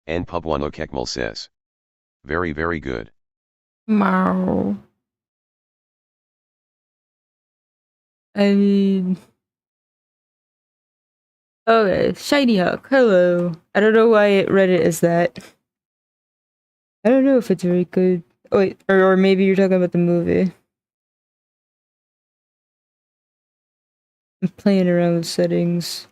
and Pubwano Kekmal says. Very very good. Meow. I mean... Okay, Shiny Hawk, hello. I don't know why it read it as that. I don't know if it's very good. Oh, wait, or maybe you're talking about the movie. I'm playing around with settings.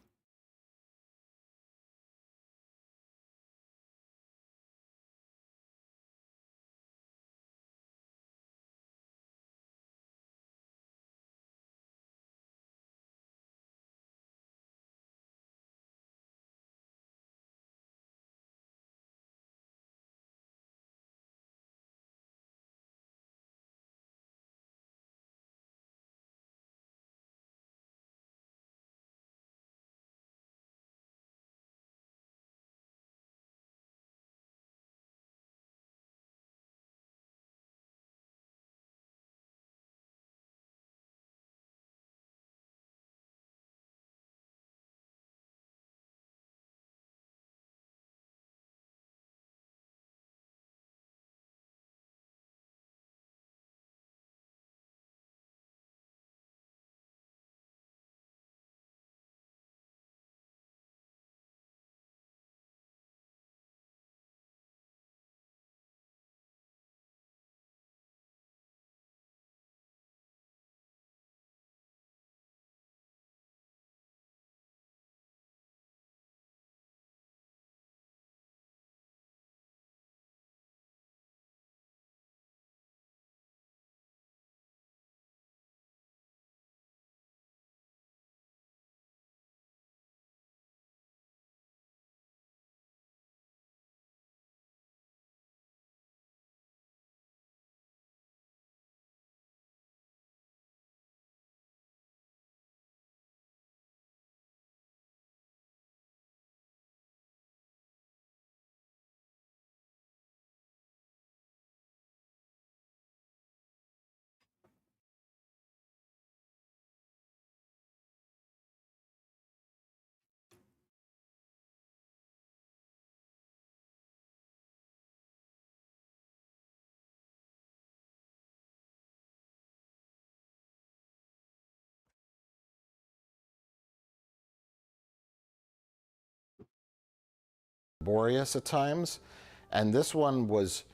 Laborious at times, and this one was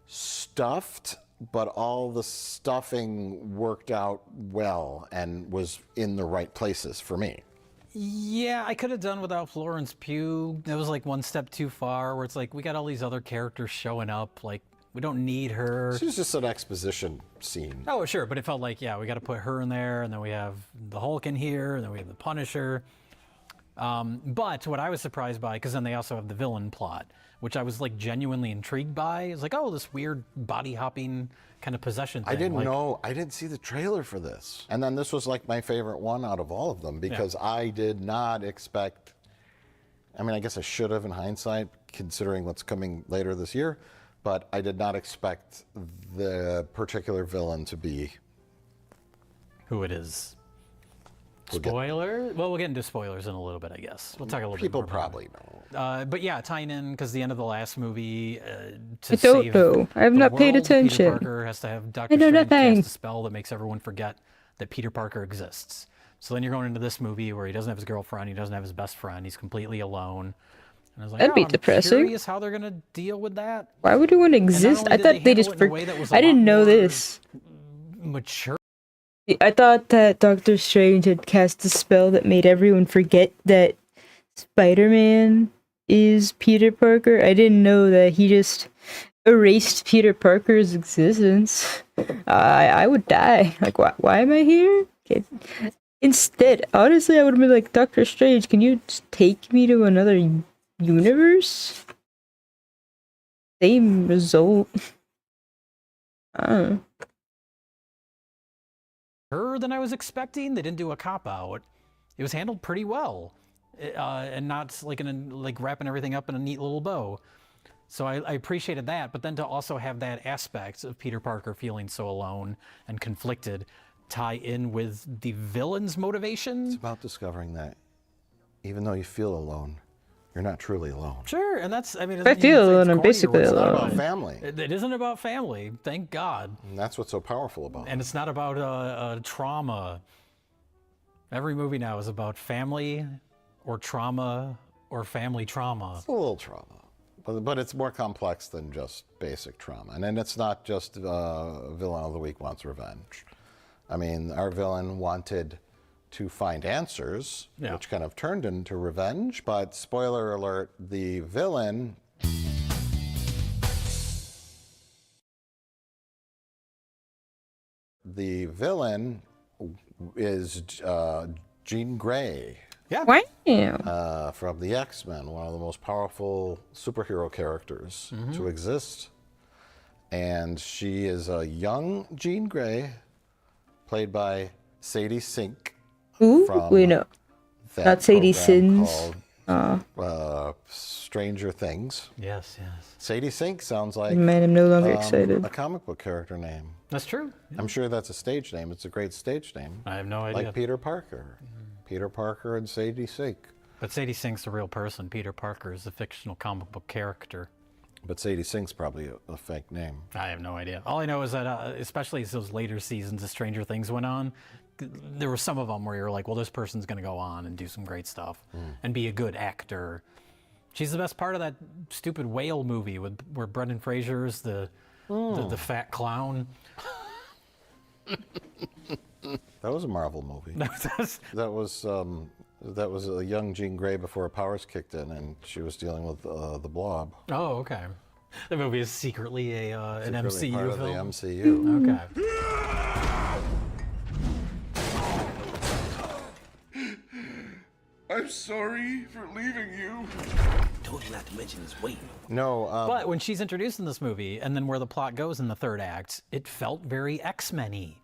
stuffed, but all the stuffing worked out well and was in the right places for me. Yeah, I could have done without Florence Pugh. It was like one step too far, where it's like, we got all these other characters showing up, like, we don't need her. This was just an exposition scene. Oh, sure, but it felt like, yeah, we got to put her in there, and then we have the Hulk in here, and then we have the Punisher. But what I was surprised by, because then they also have the villain plot, which I was like genuinely intrigued by. It's like, oh, this weird body hopping kind of possession thing. I didn't like, know, I didn't see the trailer for this. And then this was like my favorite one out of all of them because I did not expect, I mean, I guess I should have in hindsight, considering what's coming later this year, but I did not expect the particular villain to be who it is. Spoiler? Well, we'll get into spoilers in a little bit, I guess. We'll talk a little bit more. People probably know. But yeah, tying in, because the end of the last movie, to I don't save know. I have the not paid world, attention. Peter Parker has to have Dr. I know Strange nothing. cast a spell that makes everyone forget that Peter Parker exists. So then you're going into this movie where he doesn't have his girlfriend, he doesn't have his best friend, he's completely alone. And I was like, That'd be I'm depressing. curious how they're going to deal with that. Why would anyone exist? I thought they just... I didn't know this. Mature. I thought that Doctor Strange had cast a spell that made everyone forget that Spider-Man is Peter Parker. I didn't know that he just erased Peter Parker's existence. I would die. Like, why am I here? Okay. Instead, honestly, I would have been like, Doctor Strange, can you just take me to another universe? Same result. I don't know. Than I was expecting. They didn't do a cop-out. It was handled pretty well. And not like wrapping everything up in a neat little bow. So I appreciated that, but then to also have that aspect of Peter Parker feeling so alone and conflicted tie in with the villain's motivation. It's about discovering that even though you feel alone, you're not truly alone. Sure, and that's, I mean, If I feel it's alone, I'm corny or basically what's It's not alone. about family. It isn't about family, thank God. And that's what's so powerful about it. And it's not about trauma. Every movie now is about family or trauma or family trauma. It's a little trauma, but it's more complex than just basic trauma. And then it's not just villain of the week wants revenge. I mean, our villain wanted to find answers, Yeah. which kind of turned into revenge. But spoiler alert, the villain is Jean Grey. Yeah. Wow. From the X-Men, one of the most powerful superhero characters to exist. And she is a young Jean Grey, played by Sadie Sink. Ooh, from wait, no. that Not Sadie program Sins. called Stranger Things. Yes, yes. Sadie Sink sounds like Man, I'm no longer excited. a comic book character name. That's true. I'm sure that's a stage name. It's a great stage name. I have no idea. Like Peter Parker. Peter Parker and Sadie Sink. But Sadie Sink's a real person. Peter Parker is a fictional comic book character. But Sadie Sink's probably a fake name. I have no idea. All I know is that, especially as those later seasons of Stranger Things went on, there were some of them where you're like, well, this person's going to go on and do some great stuff and be a good actor. She's the best part of that stupid whale movie where Brendan Fraser is the fat clown. That was a Marvel movie. That was a young Jean Grey before her powers kicked in, and she was dealing with the Blob. Oh, okay. The movie is secretly an Secretly MCU part film. of the MCU. Okay. I'm sorry for leaving you. Told you not to mention his weight. No, But when she's introduced in this movie, and then where the plot goes in the third act, it felt very X-Men-y.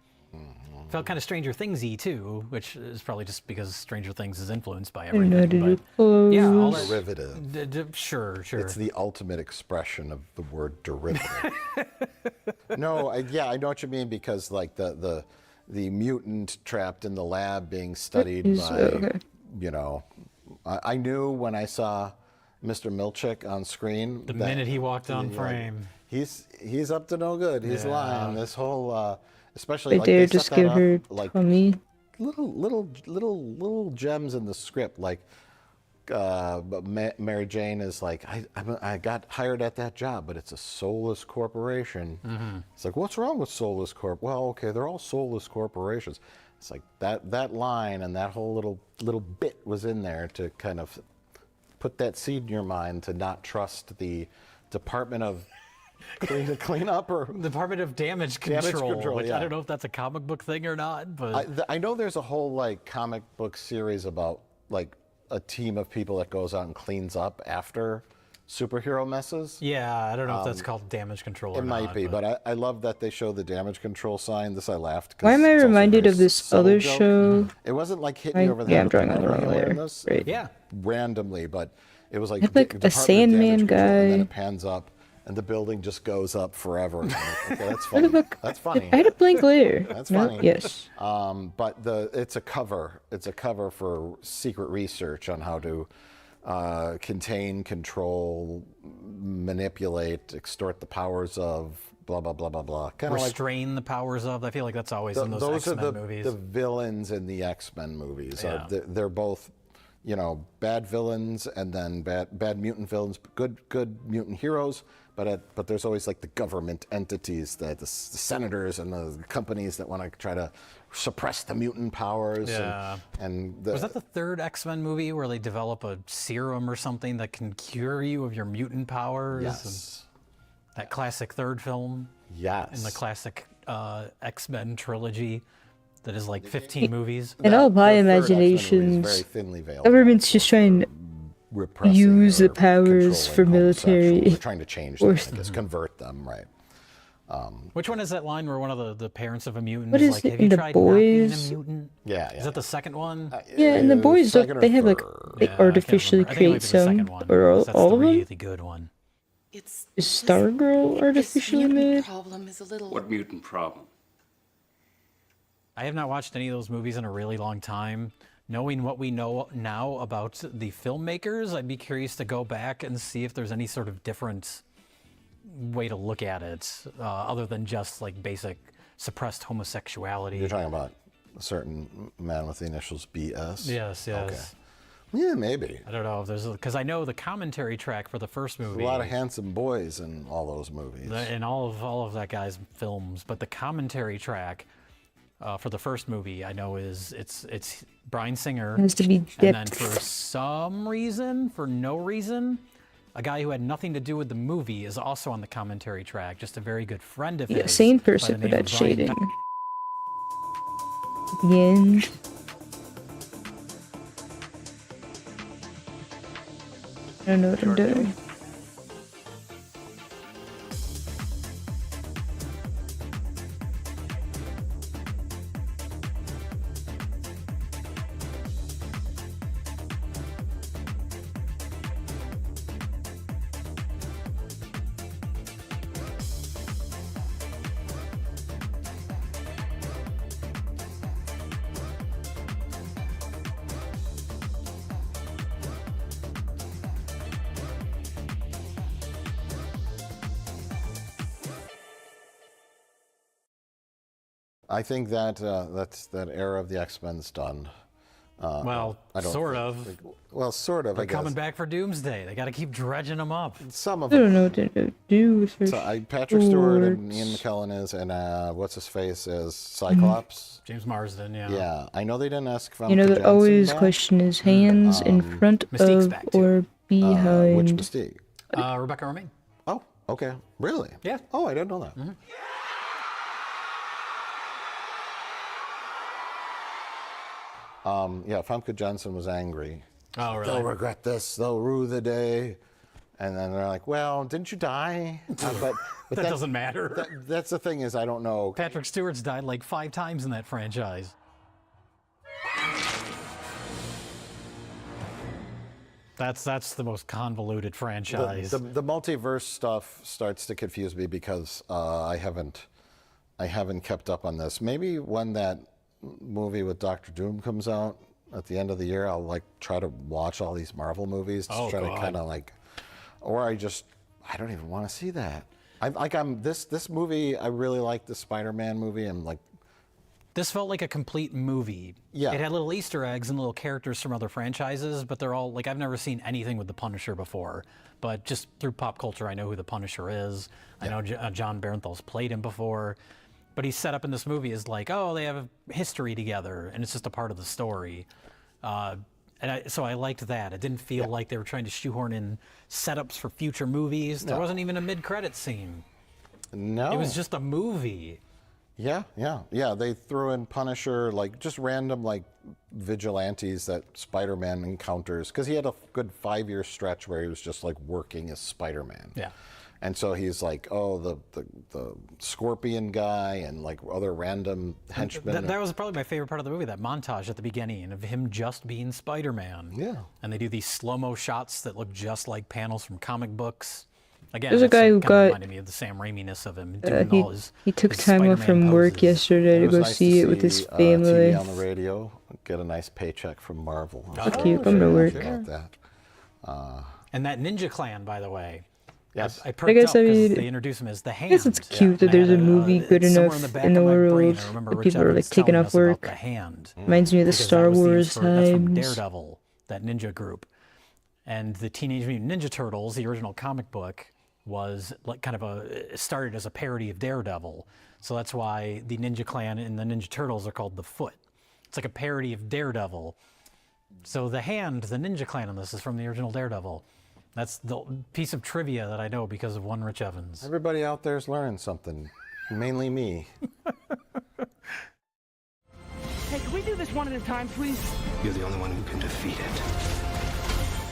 Felt kind of Stranger Things-y too, which is probably just because Stranger Things is influenced by everything. But yeah, all that, derivative. Sure. It's the ultimate expression of the word derivative. No, I know what you mean, because like the mutant trapped in the lab being studied by, you know, I knew when I saw Mr. Milchick on screen. The minute he walked on frame. He's up to no good. He's lying. This whole, especially They like dare they just set give that her up, like tummy. little gems in the script, like Mary Jane is like, I got hired at that job, but it's a soulless corporation. It's like, what's wrong with soulless corp? Well, okay, they're all soulless corporations. It's like that line and that whole little bit was in there to kind of put that seed in your mind to not trust the Department of Cleanup or Department of Damage Control, which yeah. I don't know if that's a comic book thing or not, but I know there's a whole like comic book series about like a team of people that goes out and cleans up after superhero messes. yeah, I don't know if that's called Damage Control or It not. might be, but I love that they show the damage control sign. This I laughed. 'Cause Why am I it's also a reminded very of this subtle other joke. show? It wasn't like hitting you over the Yeah, head I'm with drawing a on the wrong hammer in layer. this Right. Yeah. randomly, but it was like, Had, like, a Department of Sandman Damage Control, and then guy. it pans up and the building just goes up forever. And I'm like, okay, that's funny. That's funny. I had a blank layer. That's No? funny. Yes. But it's a cover. It's a cover for secret research on how to contain, control, manipulate, extort the powers of blah blah blah blah blah. Kind of like Restrain the powers of. I feel like that's always in those those are X-Men the movies. the villains in the X-Men movies. Yeah. They're both, you know, bad villains and then bad mutant villains, good mutant heroes. But there's always like the government entities, the senators and the companies that want to try to suppress the mutant powers. Yeah. Was that the third X-Men movie where they develop a serum or something that can cure you of your mutant powers? Yes. And that classic third film Yes. in the classic X-Men trilogy that is like 15 movies. In all my The third X-Men movie is imaginations, very thinly veiled. government's just trying to Repressing use the or powers for controlling homosexuals. military. They're trying to change them, I guess, convert them, right? Which one is that line where one of the parents of a mutant What is is like, it have in you The tried not being a Boys? mutant? Yeah. Is that the second one? Yeah, and the boys, second or they have like third. they Yeah, I can't artificially remember. I think it might create be the second some, one, or 'cause that's all the of them. really good one. It's Is Stargirl artificially this mutant made? problem is a little. What mutant problem? I have not watched any of those movies in a really long time, knowing what we know now about the filmmakers, I'd be curious to go back and see if there's any sort of different way to look at it, other than just like basic suppressed homosexuality. You're talking about a certain man with the initials BS? Yes, yes. Okay. Yeah, maybe. I don't know if there's, because I know the commentary track for the first movie. A lot of handsome boys in all those movies. In all of that guy's films, but the commentary track for the first movie I know is it's Bryan Singer. It has to be dipped. And then for some reason, for no reason, a guy who had nothing to do with the movie is also on the commentary track. Just a very good friend of his. Same by the person, but name of that's Brian shading. The end. I don't know what I'm doing. I think that that era of the X-Men's done. Well, I don't sort think- of. Well, sort of. They're I guess. coming back for Doomsday. They got to keep dredging them up. Some of I them. don't know what to do with her. So Patrick Stewart and shorts. Ian McKellen is, and what's his face is Cyclops. James Marsden, yeah. Yeah, I know they didn't ask Famke You know, the Janssen always back. question is hands in front Mystique's of back, too. or behind. Which Mystique? Rebecca Romijn. Oh, okay. Really? Yeah. Oh, I didn't know that. Yeah, Famke Janssen was angry. Oh, really? They'll regret this. They'll rue the day. And then they're like, "Well, didn't you die?" But That doesn't matter. That's the thing is, I don't know. Patrick Stewart's died like 5 times in that franchise. That's the most convoluted franchise. The multiverse stuff starts to confuse me because I haven't kept up on this. Maybe when that movie with Doctor Doom comes out at the end of the year, I'll like try to watch all these Marvel movies to try to kind of like, or I don't even want to see that. This movie. I really like the Spider-Man movie. I'm like. This felt like a complete movie. Yeah. It had little Easter eggs and little characters from other franchises, but they're all, like, I've never seen anything with the Punisher before. But just through pop culture, I know who the Punisher is. I know John Barenthal's played him before. But he's set up in this movie as like, oh, they have a history together, and it's just a part of the story. So I liked that. It didn't feel like they were trying to shoehorn in setups for future movies. There wasn't even a mid-credit scene. No. It was just a movie. Yeah. They threw in Punisher, like just random like vigilantes that Spider-Man encounters, because he had a good 5-year stretch where he was just like working as Spider-Man. Yeah. And so he's like, oh, the Scorpion guy and like other random henchmen. That was probably my favorite part of the movie, that montage at the beginning of him just being Spider-Man. Yeah. And they do these slow-mo shots that look just like panels from comic books. Again, There's a guy who got- reminded me of the Sam Raimi-ness of him doing all his he took his time off Spider-Man from work poses. yesterday to It was go nice see it with his TV family. on the radio, get a nice paycheck from Marvel. That's cute. I'm gonna work. About that. And that Ninja Clan, by the way. Yes. I perked guess up I because mean, they introduce him as the Hand. I guess it's cute that And I there's a had movie good somewhere enough back in the of my brain, world I remember that Rich people are like Evans taking telling off us about work. The Hand. Reminds me of the Because Star that was Wars that's from times. Daredevil, that ninja group. And the Teenage Mutant Ninja Turtles, the original comic book, was like kind of it started as a parody of Daredevil. So that's why the Ninja Clan and the Ninja Turtles are called the Foot. It's like a parody of Daredevil. So the Hand, the Ninja Clan on this, is from the original Daredevil. That's the piece of trivia that I know because of one Rich Evans. Everybody out there is learning something, mainly me. Hey, can we do this one at a time, please? You're the only one who can defeat it.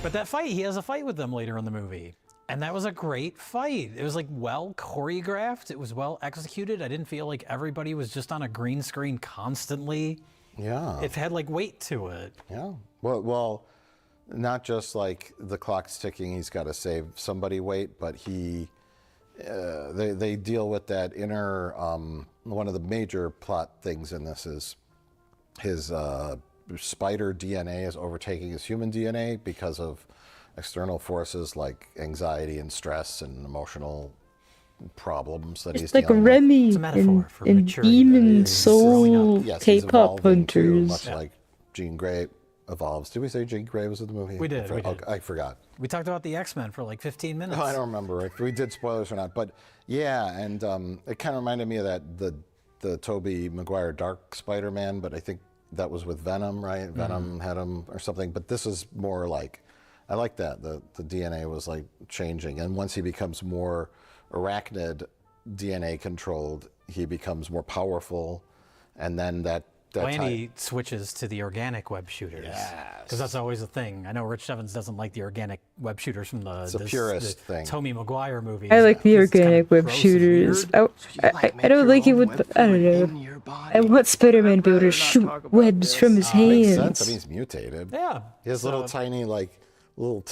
But that fight, he has a fight with them later in the movie. And that was a great fight. It was like well choreographed. It was well executed. I didn't feel like everybody was just on a green screen constantly. Yeah. It had like weight to it. Yeah. Well, not just like the clock's ticking, he's got to save somebody weight, but they deal with that inner, one of the major plot things in this is his spider DNA is overtaking his human DNA because of external forces like anxiety and stress and emotional problems that he's It's like dealing with. Remy It's a metaphor for and maturity. Demon He's growing Soul up. Yes, he's K-pop evolving too, hunters. much like Jean Grey evolves. Did we say Jean Grey was in the movie? We did, we did. Okay, I forgot. We talked about the X-Men for like 15 minutes. Oh, I don't remember if we did spoilers or not, but yeah, and it kind of reminded me of that the Tobey Maguire Dark Spider-Man, but I think that was with Venom, right? Venom had him or something, but this is more like, I like that the DNA was like changing, and once he becomes more arachnid DNA controlled, he becomes more powerful, and then that And he switches to the organic web shooters. Yes. Because that's always a thing. I know Rich Evans doesn't like the organic web shooters from It's a purist thing. Tobey Maguire movies. I like the It's kind of organic web gross and shooters. weird. I don't like it with I don't know. I want Spider-Man to be able to shoot webs from his makes sense. hands. I mean, he's mutated. Yeah. He has little tiny little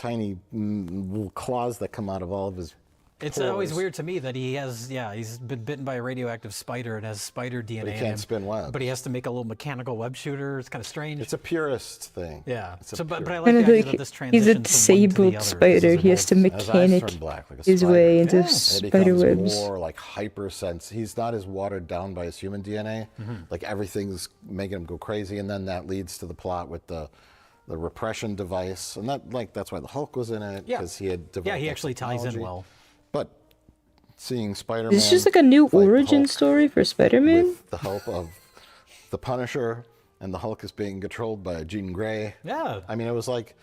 claws that come out of all of his. It's pores. always weird to me that he's been bitten by a radioactive spider and has spider DNA But he in can't him. spin webs. But he has to make a little mechanical web shooter. It's kind of strange. It's a purist thing. Yeah. It's a So, but I purist- like Kind the of idea like that this he's a transitions from one to the disabled other. spider. He has to His eyes mechanic turn black like a his spider. way into And it spider becomes webs. more like He's not as watered down by his human DNA. Like everything's making him go crazy, and then that leads to the plot with the repression device, and that's why the Hulk was in it, Yeah. because he had developed. Yeah, he that actually ties in technology. well. But seeing Spider-Man, Is this just like a new fight the origin Hulk story for Spider-Man? with the help of the Punisher, and the Hulk is being controlled by Jean Grey. Yeah. I mean, it was like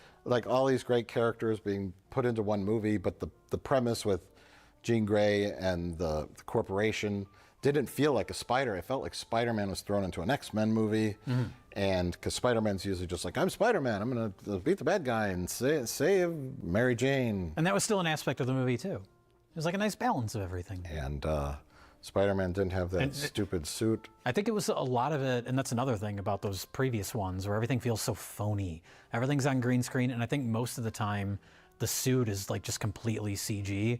all these great characters being put into one movie, but the premise with Jean Grey and the corporation didn't feel like a spider. It felt like Spider-Man was thrown into an X-Men movie, and because Spider-Man's usually just like, I'm Spider-Man, I'm gonna beat the bad guy and save Mary Jane. And that was still an aspect of the movie, too. It was like a nice balance of everything. And Spider-Man didn't have that stupid suit. I think it was a lot of it, and that's another thing about those previous ones where everything feels so phony. Everything's on green screen, and I think most of the time the suit is like just completely CG.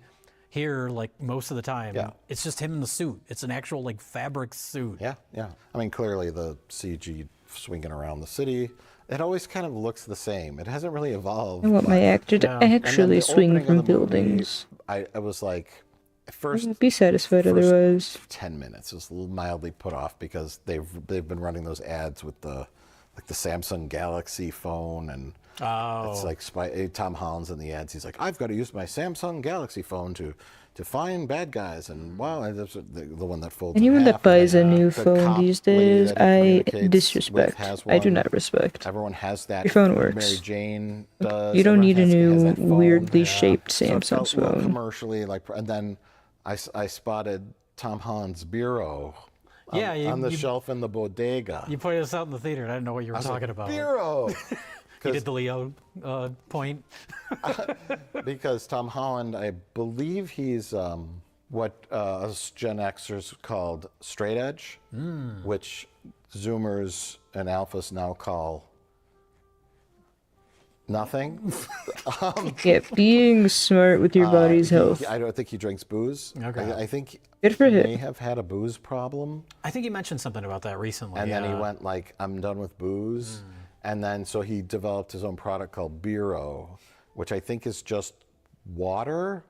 Here, like most of the time, it's just him in the suit. It's an actual like fabric suit. Yeah. I mean, clearly the CG swinging around the city, it always kind of looks the same. It hasn't really evolved. I want my actor to Yeah. And then actually the swing opening of from the movie, buildings. I was like, at I first would be satisfied first otherwise. 10 minutes was mildly put off because they've been running those ads with the Samsung Galaxy phone, and it's like Tom Holland's in the ads. He's like, I've got to use my Samsung Galaxy phone to find bad guys, and wow, and that's the one that folds. in Anyone that half, and buys a then, new the phone cop these lady days, that he I communicates with disrespect. has I do one. not respect. Everyone has that. Your phone works. Mary Jane does. You don't Everyone need a has new that phone. weirdly shaped So it Samsung felt a little phone. commercially, and then I spotted Tom Holland's bureau on, Yeah, on the shelf in the bodega. You pointed us out in the theater, and I didn't know what you were talking about. Bureau. You did the Leo point. Because Tom Holland, I believe he's what us Gen Xers called straight edge, which Zoomers and Alphas now call nothing. Yeah, being smart with your body's health. I don't think he drinks booze. Okay. I think Good for he him. may have had a booze problem. I think he mentioned something about that recently. And then he went like, I'm done with booze. And then so he developed his own product called vtuber, which I think is just water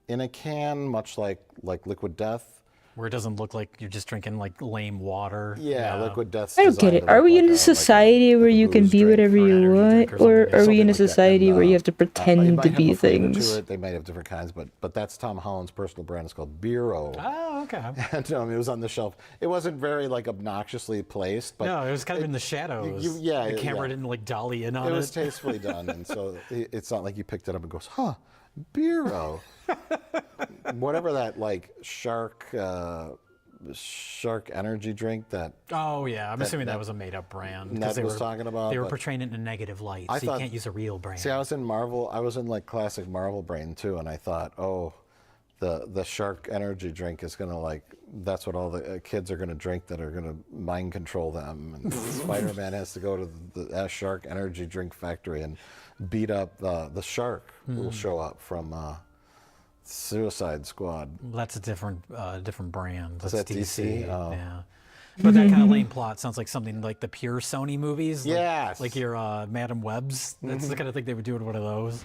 in a can, much like Liquid Death. where it doesn't look like you're just drinking like lame water. Yeah, Liquid Death's I don't get designed it. to Are look we like in a like society where you can booze be drink whatever for an you energy want, drink or or something, are we something in a like that. And, society where you have to it pretend might to have be a flavor things? To it. They might have different kinds, but that's Tom Holland's personal brand. It's called vtuber. Oh, okay. And it was on the shelf. It wasn't very like obnoxiously placed, but No, it was kind of in the shadows. yeah, the camera yeah. didn't like dolly in on it it. was tastefully done, and so it's not like you picked it up and goes, huh, vtuber. Whatever that like shark energy drink that Oh yeah, I'm assuming that was a made-up brand. 'cause Ned they was were, talking about, They were but- portraying it in a negative light, I so you thought- can't use a real brand. See, I was in Marvel. I was in like classic Marvel brain too, and I thought, oh, the shark energy drink is gonna like that's what all the kids are gonna drink that are gonna mind control them. And Spider-Man has to go to the shark energy drink factory and beat up the shark who will show up from Suicide Squad. That's a different brand. That's that DC? Oh. Yeah. But that kind of lame plot sounds like something like the pure Sony movies. Yes. Like your Madam Webs. That's the kind of thing they would do in one of those.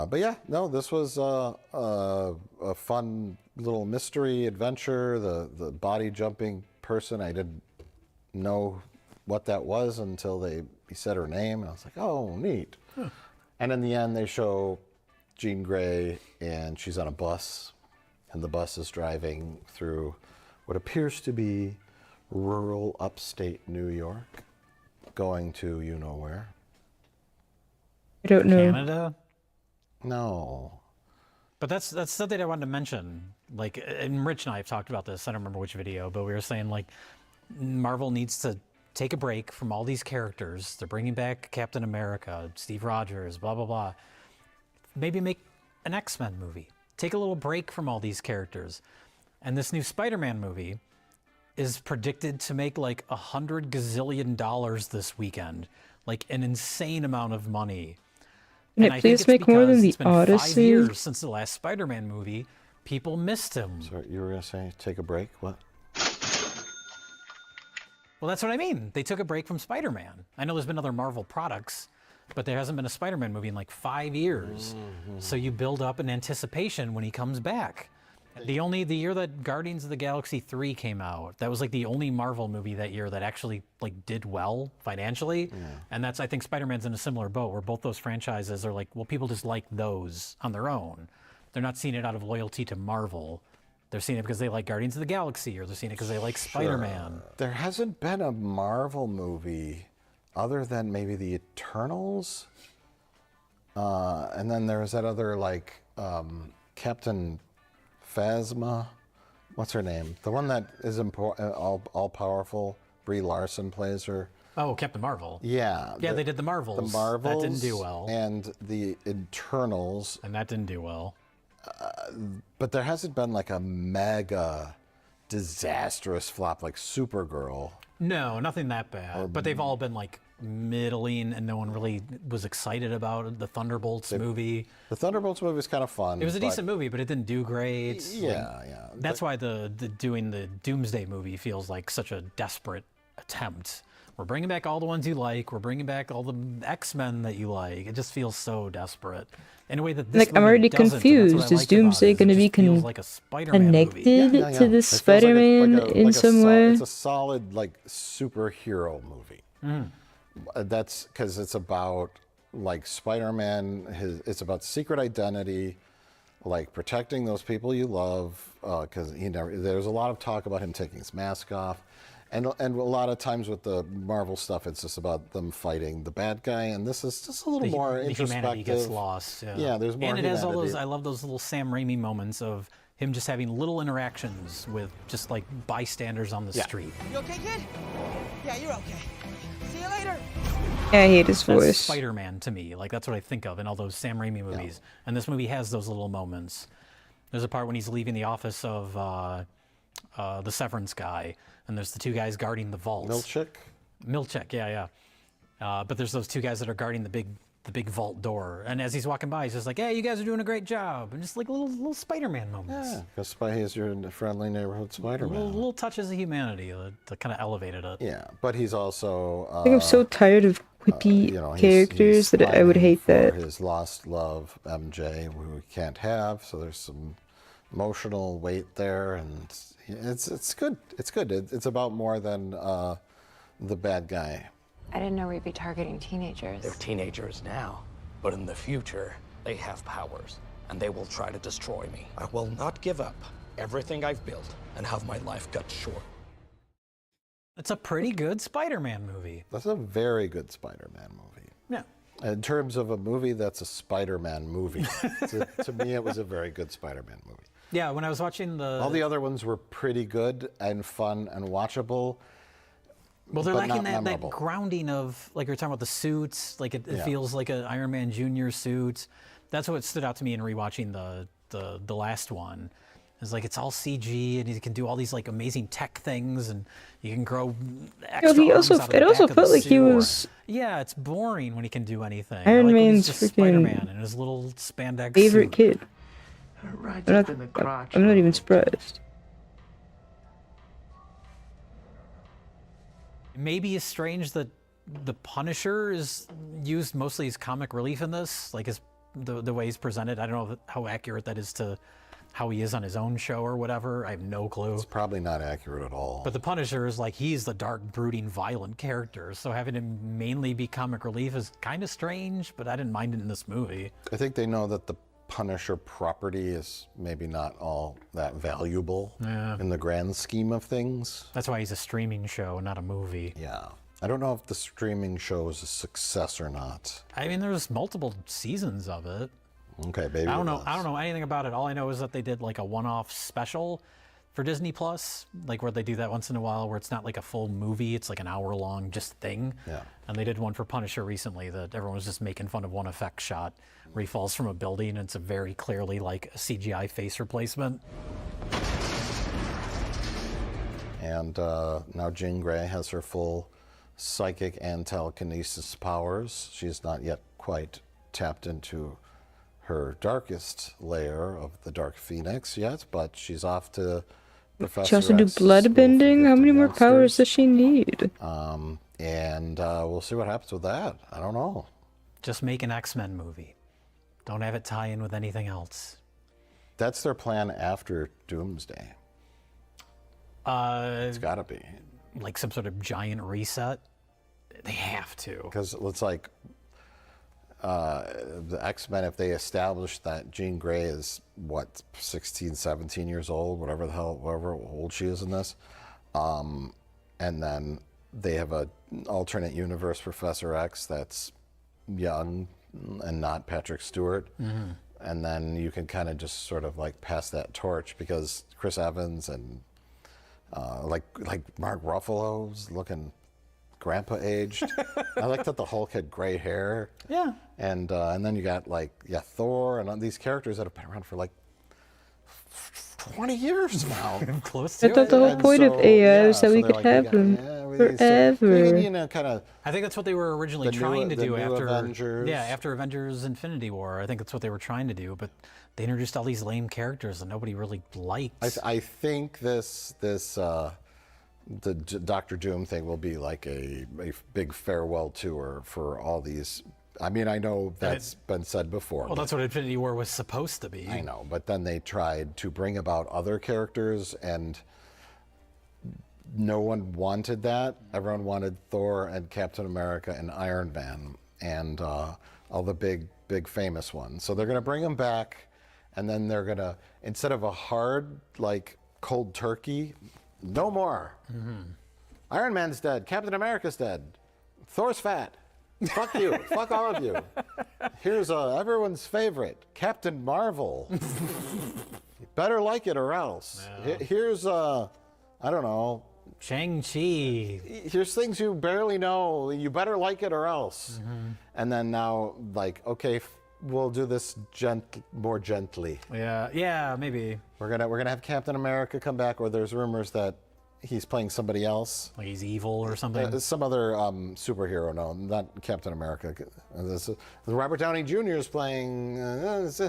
But yeah, no, this was a fun little mystery adventure. The body jumping person, I didn't know what that was until he said her name, and I was like, oh, neat. Huh. And in the end, they show Jean Grey, and she's on a bus, and the bus is driving through what appears to be rural upstate New York, going to you know where. I don't know. Canada? No. But that's something I wanted to mention. Like, and Rich and I have talked about this. I don't remember which video, but we were saying like Marvel needs to take a break from all these characters. They're bringing back Captain America, Steve Rogers, blah blah blah. Maybe make an X-Men movie. Take a little break from all these characters. And this new Spider-Man movie is predicted to make like $100 gazillion this weekend, like an insane amount of money. Can it please make more than the it's been Odyssey? 5 years since the last Spider-Man movie. People missed him. Sorry, you were going to say take a break? What? Well, that's what I mean. They took a break from Spider-Man. I know there's been other Marvel products, but there hasn't been a Spider-Man movie in like 5 years. So you build up an anticipation when he comes back. The year that Guardians of the Galaxy 3 came out, that was like the only Marvel movie that year that actually like did well financially. Yeah. And that's, I think Spider-Man's in a similar boat where both those franchises are like, well, people just like those on their own. They're not seeing it out of loyalty to Marvel. They're seeing it because they like Guardians of the Galaxy, or they're seeing it because they like Spider-Man. There hasn't been a Marvel movie other than maybe the Eternals. And then there's that other like Captain Phasma, what's her name? The one that is all powerful. Brie Larson plays her. Oh, Captain Marvel. Yeah. Yeah, they did the Marvels. The Marvels. That didn't do well. And the Eternals. And that didn't do well. But there hasn't been like a mega disastrous flop like Supergirl. No, nothing that bad. But they've all been like middling, and no one really was excited about the Thunderbolts movie. The Thunderbolts movie was kind of fun. It was a decent movie, but it didn't do great. Yeah, like, yeah. That's why the doing the Doomsday movie feels like such a desperate attempt. We're bringing back all the ones you like. We're bringing back all the X-Men that you like. It just feels so desperate. In a way that this like, I'm already confused. Is Doomsday going to be like a connected to this Spider-Man in some way? It's a solid like superhero movie. That's because it's about like Spider-Man. It's about secret identity, like protecting those people you love. Because there's a lot of talk about him taking his mask off. And a lot of times with the Marvel stuff, it's just about them fighting the bad guy, and this is just a little more introspective. The humanity gets lost. Yeah, there's more. And it humanity. has all those. I love those little Sam Raimi moments of him just having little interactions with just like bystanders on the street. You okay, kid? Yeah, you're okay. See you later. Yeah, I hate his voice. That's Spider-Man to me. Like that's what I think of in all those Sam Raimi movies. Yeah. And this movie has those little moments. There's a part when he's leaving the office of the Severance guy. And there's the two guys guarding the vault. Milchick, yeah. But there's those two guys that are guarding the big vault door. And as he's walking by, he's just like, "Hey, you guys are doing a great job." And just like little Spider-Man moments. Yeah, because he's your friendly neighborhood Spider-Man. Little touches of humanity that kind of elevated it. Yeah, but he's also. I think I'm so tired of quippy characters that I would hate that. His lost love, MJ, who he can't have. So there's some emotional weight there, and it's good. It's good. It's about more than the bad guy. I didn't know we'd be targeting teenagers. They're teenagers now, but in the future, they have powers, and they will try to destroy me. I will not give up everything I've built and have my life cut short. It's a pretty good Spider-Man movie. That's a very good Spider-Man movie. Yeah. In terms of a movie that's a Spider-Man movie, to me, it was a very good Spider-Man movie. Yeah, when I was watching all the other ones were pretty good and fun and watchable. Well, they're lacking that grounding of, like you're talking about the suits, like it feels like an Iron Man Jr. suit. That's what stood out to me in rewatching the last one. It's like it's all CG, and he can do all these like amazing tech things, and you can grow Yo, extra he arms also out of the it also back of the felt like he suit. was Yeah, it's boring when he can do anything. Iron I like when Man's he's just freaking Spider-Man in his little spandex favorite suit. kid. Right I'm up not, in the crotch. I'm not even level. surprised. Maybe it's strange that the Punisher is used mostly as comic relief in this, like the way he's presented. I don't know how accurate that is to how he is on his own show or whatever. I have no clue. It's probably not accurate at all. But the Punisher is like, he's the dark, brooding, violent character. So having him mainly be comic relief is kind of strange, but I didn't mind it in this movie. I think they know that the Punisher property is maybe not all that valuable in the grand scheme of things. That's why he's a streaming show, not a movie. Yeah. I don't know if the streaming show is a success or not. I mean, there's multiple seasons of it. Okay, baby. I don't know anything about it. All I know is that they did like a one-off special for Disney Plus, like where they do that once in a while, where it's not like a full movie, it's like an hour-long just thing. Yeah. And they did one for Punisher recently that everyone was just making fun of one effect shot where he falls from a building, and it's a very clearly like a CGI face replacement. And now Jean Grey has her full psychic and telekinesis powers. She's not yet quite tapped into her darkest layer of the Dark Phoenix yet, but she's off to Professor She also do X's blood School for bending? How Gifted many more powers Youngsters. does she need? And we'll see what happens with that. I don't know. Just make an X-Men movie. Don't have it tie in with anything else. That's their plan after Doomsday. It's got to be. Like some sort of giant reset. They have to. Because it's like the X-Men, if they establish that Jean Grey is, what, 16, 17 years old, whatever the hell, however old she is in this, and then they have an alternate universe Professor X that's young and not Patrick Stewart. Mm-hmm. And then you can kind of just sort of like pass that torch, because Chris Evans and like Mark Ruffalo's looking grandpa aged. I like that the Hulk had gray hair. Yeah. And then you got like Thor and these characters that have been around for like 20 years now. Close I to thought it. the whole And point of so, AI is yeah, that we so could they're like, have you them got- yeah, forever. you know, kind of. I think that's what they were originally The new- trying to the do new after Avengers. Yeah, after Avengers Infinity War. I think that's what they were trying to do, but they introduced all these lame characters that nobody really liked. I think the Doctor Doom thing will be like a big farewell tour for all these. I mean, I know that's been said before. Well, that's what Infinity War was supposed to be. I know, but then they tried to bring about other characters, and no one wanted that. Everyone wanted Thor and Captain America and Iron Man and all the big famous ones. So they're going to bring them back, and then they're going to, instead of a hard, like, cold turkey, no more. Mm-hmm. Iron Man's dead. Captain America's dead. Thor's fat. Fuck you. Fuck all of you. Here's everyone's favorite, Captain Marvel. You better like it or else. Yeah. Here's, I don't know. Shang-Chi. Here's things you barely know. You better like it or else. Mm-hmm. And then now, like, okay, we'll do this more gently. Yeah, maybe. We're gonna have Captain America come back, or there's rumors that he's playing somebody else. Like he's evil or something. Some other superhero, no, not Captain America. Robert Downey Jr. is playing this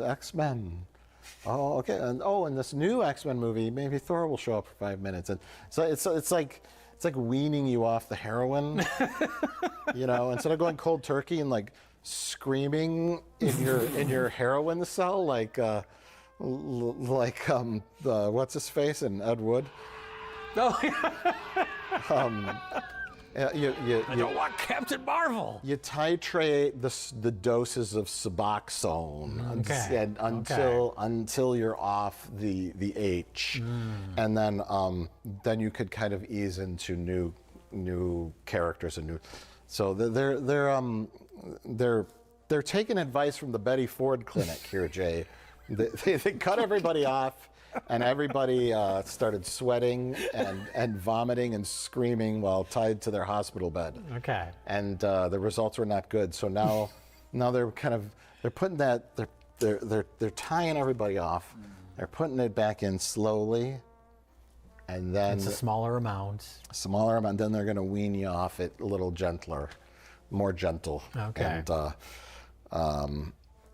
X-Men. Oh, okay. And in this new X-Men movie, maybe Thor will show up for 5 minutes. And so it's like weaning you off the heroin. You know, instead of going cold turkey and like screaming in your heroin cell, like what's his face in Ed Wood. Oh, I don't want Captain Marvel. You titrate the doses of Suboxone until you're off the H, and then you could kind of ease into new characters and new. So they're taking advice from the Betty Ford Clinic here, Jay. They cut everybody off, and everybody started sweating and vomiting and screaming while tied to their hospital bed. Okay. And the results were not good. So now they're putting that they're tying everybody off. They're putting it back in slowly, and then It's a smaller amount. Then they're going to wean you off it a little gentler, more gentle. Okay.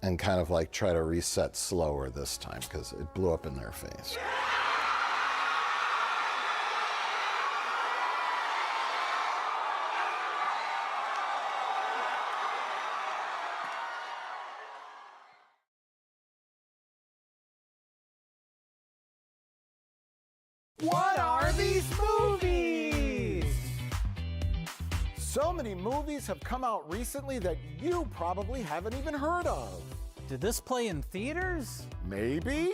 And kind of like try to reset slower this time because it blew up in their face. What are these movies? So many movies have come out recently that you probably haven't even heard of. Did this play in theaters? Maybe?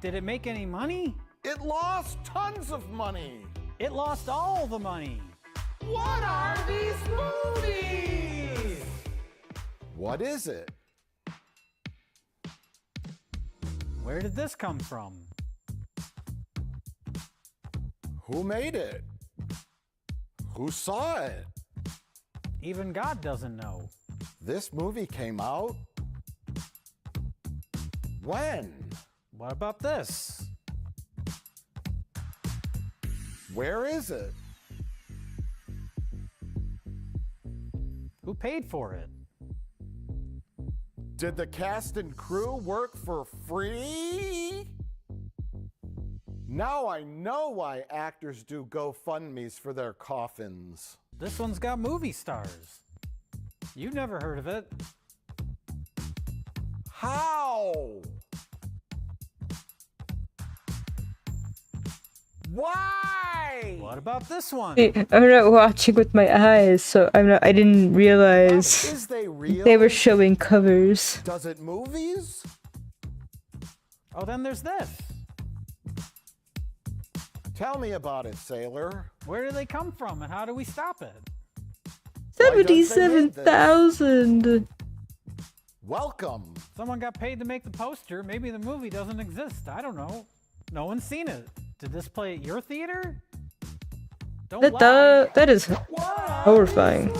Did it make any money? It lost tons of money. It lost all the money. What are these movies? What is it? Where did this come from? Who made it? Who saw it? Even God doesn't know. This movie came out when? What about this? Where is it? Who paid for it? Did the cast and crew work for free? Now I know why actors do GoFundMes for their coffins. This one's got movie stars. You've never heard of it. How? Why? What about this one? I'm not watching with my eyes, so I didn't realize Is they real? they were showing covers. Does it movies? Oh, then there's this. Tell me about it, sailor. Where do they come from and how do we stop it? Why don't they make this? 77,000. Welcome. Someone got paid to make the poster. Maybe the movie doesn't exist. I don't know. No one's seen it. Did this play at your theater? Don't lie. That is horrifying.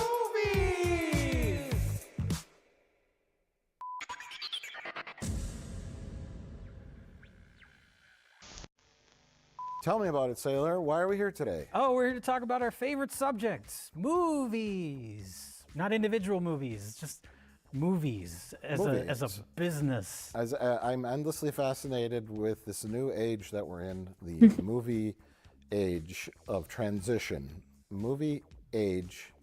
Tell me about it, sailor. Why are we here today? Oh, we're here to talk about our favorite subjects. Movies. Not individual movies, just movies as a business. I'm endlessly fascinated with this new age that we're in, the movie age of transition. Movie age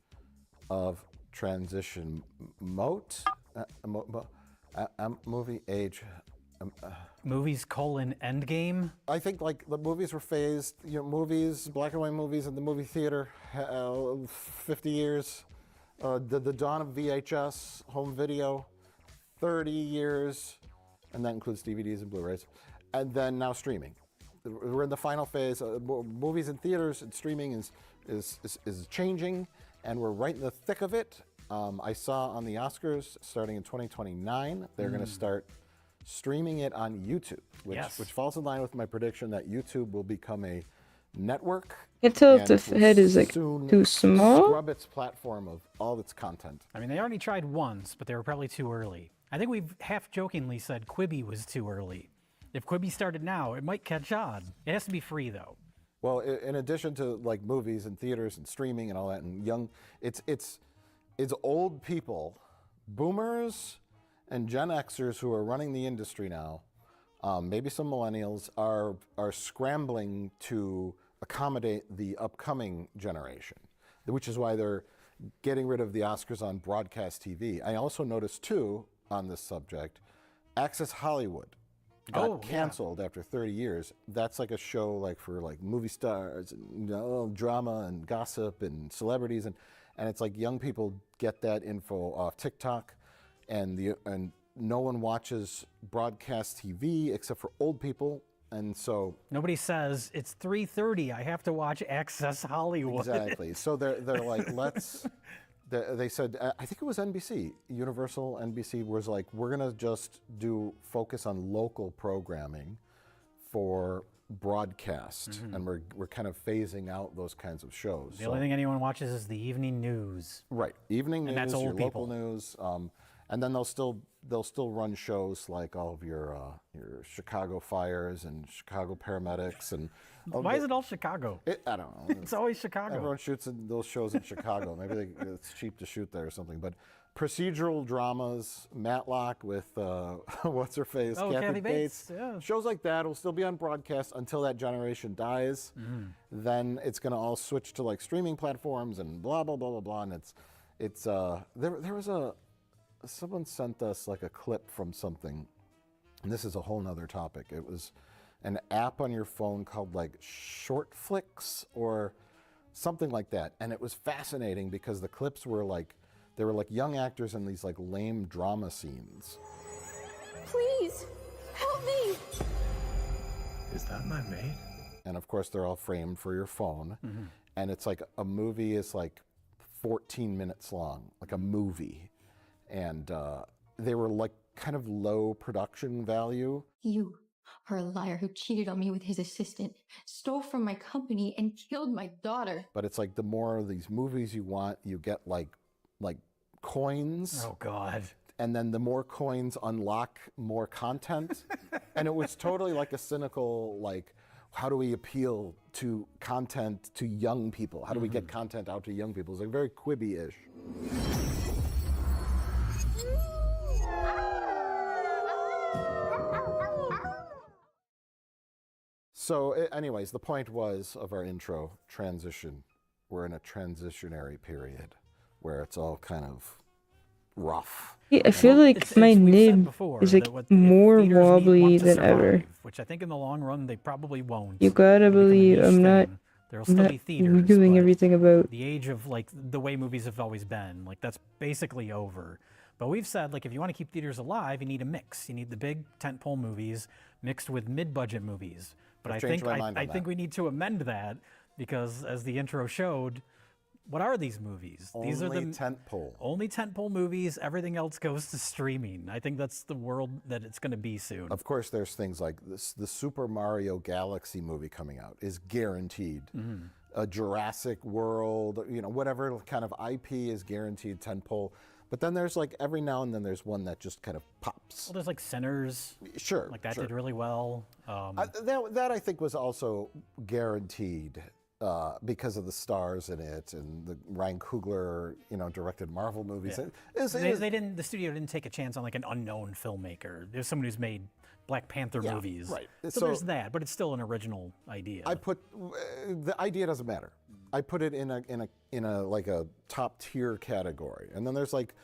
of transition. Movie age. Movies : Endgame. I think like the movies were phased. Movies, black and white movies in the movie theater, 50 years. The dawn of VHS, home video, 30 years, and that includes DVDs and Blu-rays. And then now streaming. We're in the final phase. Movies in theaters and streaming is changing, and we're right in the thick of it. I saw on the Oscars, starting in 2029, they're going to start streaming it on YouTube, which falls in line with my prediction that YouTube will become a network. I can tell if the head is like too small. Scrub its platform of all its content. I mean, they already tried once, but they were probably too early. I think we've half-jokingly said Quibi was too early. If Quibi started now, it might catch on. It has to be free, though. Well, in addition to like movies and theaters and streaming and all that, and it's old people, boomers and Gen Xers who are running the industry now. Maybe some millennials are scrambling to accommodate the upcoming generation, which is why they're getting rid of the Oscars on broadcast TV. I also noticed too on this subject, Access Hollywood got canceled after 30 years. That's like a show like for like movie stars and drama and gossip and celebrities, and it's like young people get that info off TikTok, and no one watches broadcast TV except for old people. And so nobody says it's 3:30. I have to watch Access Hollywood. Exactly. So they're like, let's. They said, I think it was NBC, Universal NBC was like, we're gonna just focus on local programming for broadcast, and we're kind of phasing out those kinds of shows. The only thing anyone watches is the evening news. Right, evening news, and that's old your people. local news. And then they'll still run shows like all of your Chicago fires and Chicago paramedics and. Why is it all Chicago? I don't know. It's always Chicago. Everyone shoots in those shows in Chicago. Maybe it's cheap to shoot there or something. But procedural dramas, Matlock with what's her face, Kathy Bates. Yeah. Shows like that will still be on broadcast until that generation dies. Then it's going to all switch to like streaming platforms and blah blah blah blah blah. And it's there was someone sent us like a clip from something, and this is a whole nother topic. It was an app on your phone called like Short Flicks or something like that, and it was fascinating because the clips were like they were like young actors in these like lame drama scenes. Please help me. Is that my mate? And of course they're all framed for your phone, and it's like a movie is like 14 minutes long, like a movie, and they were like kind of low production value. You are a liar who cheated on me with his assistant, stole from my company, and killed my daughter. But it's like the more of these movies you want, you get like coins. Oh God. And then the more coins unlock more content. And it was totally like a cynical, like, how do we appeal to content to young people? How do we get content out to young people? It's like very Quibi-ish. So anyways, the point was of our intro, transition. We're in a transitionary period where it's all kind of rough. Yeah, I feel like my nib is like more wobbly than ever. Which I think in the long run they probably won't. You gotta believe I'm not redoing everything about the age of like the way movies have always been. Like that's basically over. But we've said like if you want to keep theaters alive, you need a mix. You need the big tentpole movies mixed with mid-budget movies. But I think we need to amend that because as the intro showed, what are these movies? These are the tentpole. Only tentpole movies. Everything else goes to streaming. I think that's the world that it's going to be soon. Of course, there's things like this. The Super Mario Galaxy movie coming out is guaranteed. A Jurassic World, whatever kind of IP is guaranteed tentpole. But then there's like every now and then there's one that just kind of pops. Well, there's like Sinners. Sure. Like that did really well. That I think was also guaranteed. Because of the stars in it and the Ryan Coogler, directed Marvel movies. Yeah. The studio didn't take a chance on like an unknown filmmaker. There's someone who's made Black Panther movies. Right. So there's that, but it's still an original idea. The idea doesn't matter. I put it in a like a top tier category, and then there's like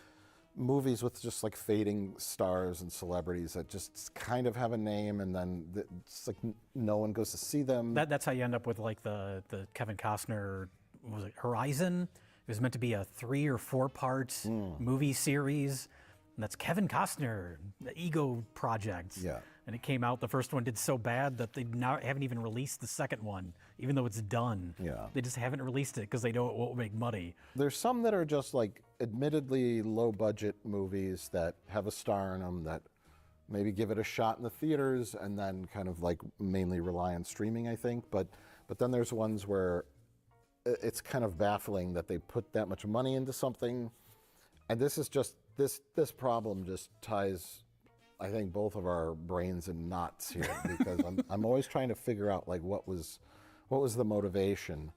movies with just like fading stars and celebrities that just kind of have a name, and then it's like no one goes to see them. That's how you end up with like the Kevin Costner, what was it, Horizon? It was meant to be a 3 or 4 part movie series. And that's Kevin Costner, the Ego Project. Yeah. And it came out, the first one did so bad that they now haven't even released the second one, even though it's done. Yeah. They just haven't released it because they know it won't make money. There's some that are just like admittedly low budget movies that have a star in them that maybe give it a shot in the theaters and then kind of like mainly rely on streaming, I think. But then there's ones where it's kind of baffling that they put that much money into something. And this is just, this problem just ties, I think, both of our brains in knots here because I'm always trying to figure out like what was the motivation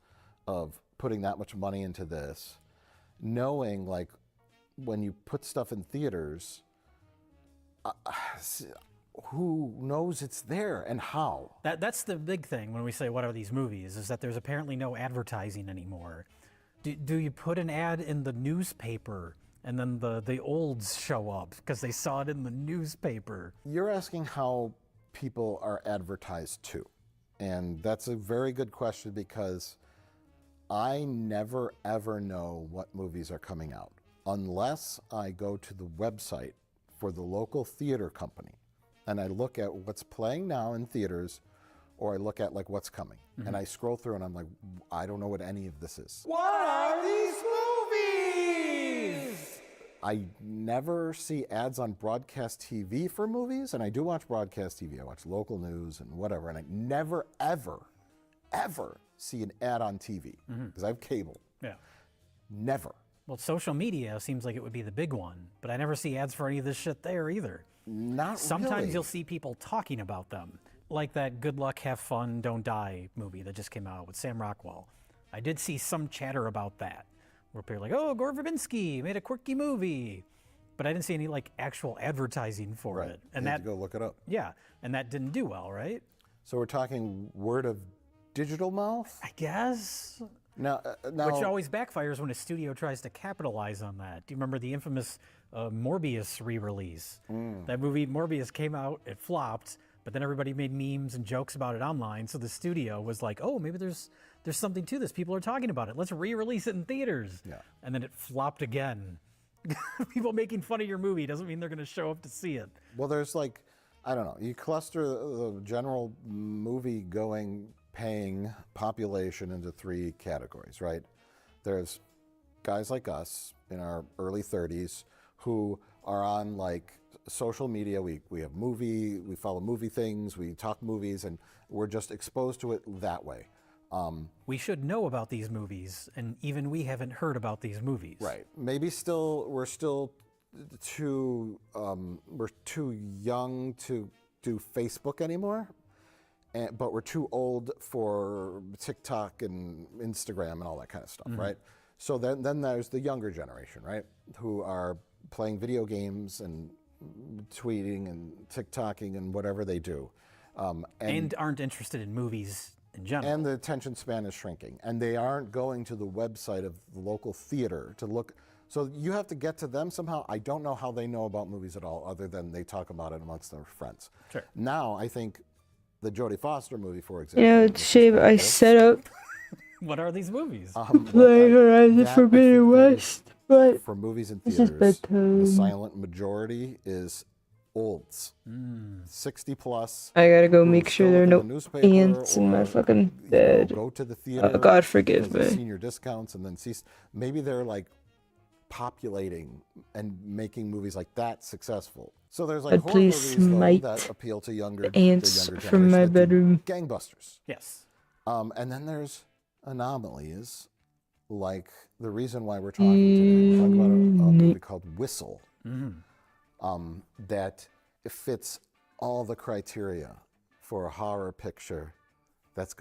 of putting that much money into this, knowing like when you put stuff in theaters, who knows it's there and how? That's the big thing when we say what are these movies is that there's apparently no advertising anymore. Do you put an ad in the newspaper and then the olds show up because they saw it in the newspaper? You're asking how people are advertised to. And that's a very good question because I never ever know what movies are coming out unless I go to the website for the local theater company and I look at what's playing now in theaters or I look at like what's coming. And I scroll through and I'm like, I don't know what any of this is. What are these movies? I never see ads on broadcast TV for movies, and I do watch broadcast TV. I watch local news and whatever, and I never, ever, ever see an ad on TV because I have cable. Yeah. Never. Well, social media seems like it would be the big one, but I never see ads for any of this shit there either. Sometimes really. you'll see people talking about them, like that Good Luck, Have Fun, Don't Die movie that just came out with Sam Rockwell. I did see some chatter about that, where people are like, oh, Gore Verbinski made a quirky movie. But I didn't see any like actual advertising for it. And you had to go look it up. Yeah, and that didn't do well, right? So we're talking word of digital mouth? I guess. Now, Which always backfires when a studio tries to capitalize on that. Do you remember the infamous Morbius re-release? That movie, Morbius, came out, it flopped, but then everybody made memes and jokes about it online, so the studio was like, oh, maybe there's something to this. People are talking about it. Let's re-release it in theaters. Yeah. And then it flopped again. People making fun of your movie doesn't mean they're going to show up to see it. Well, there's like, I don't know, you cluster the general movie-going, paying population into 3 categories, right? There's guys like us in our early 30s who are on like social media. We follow movie things, we talk movies, and we're just exposed to it that way. We should know about these movies, and even we haven't heard about these movies. Right. Maybe we're still too young to do Facebook anymore, but we're too old for TikTok and Instagram and all that kind of stuff, right? So then there's the younger generation, right, who are playing video games and tweeting and TikToking and whatever they do. And aren't interested in movies in general. And the attention span is shrinking. And they aren't going to the website of the local theater to look. So you have to get to them somehow. I don't know how they know about movies at all, other than they talk about it amongst their friends. Sure. Now, I think the Jodie Foster movie, for example. You know, it's a shame I set up What are these movies? Play Horizon Forbidden West, but for movies in this is theaters, bedtime. the silent majority is olds, 60 plus. I gotta go who make sure still there are look no at the newspaper ants in my or, fucking you know, bed. go to the theater. Oh, God forgive because of me. Senior discounts, and then maybe they're like populating and making movies like that successful. So there's like I'd horror please movies though, smite that appeal to the ants younger from my generation that do bedroom. gangbusters. Yes. And then there's anomalies, like the reason why we're talking today. We're talking about a movie called Whistle, that fits all the criteria for a horror picture that's going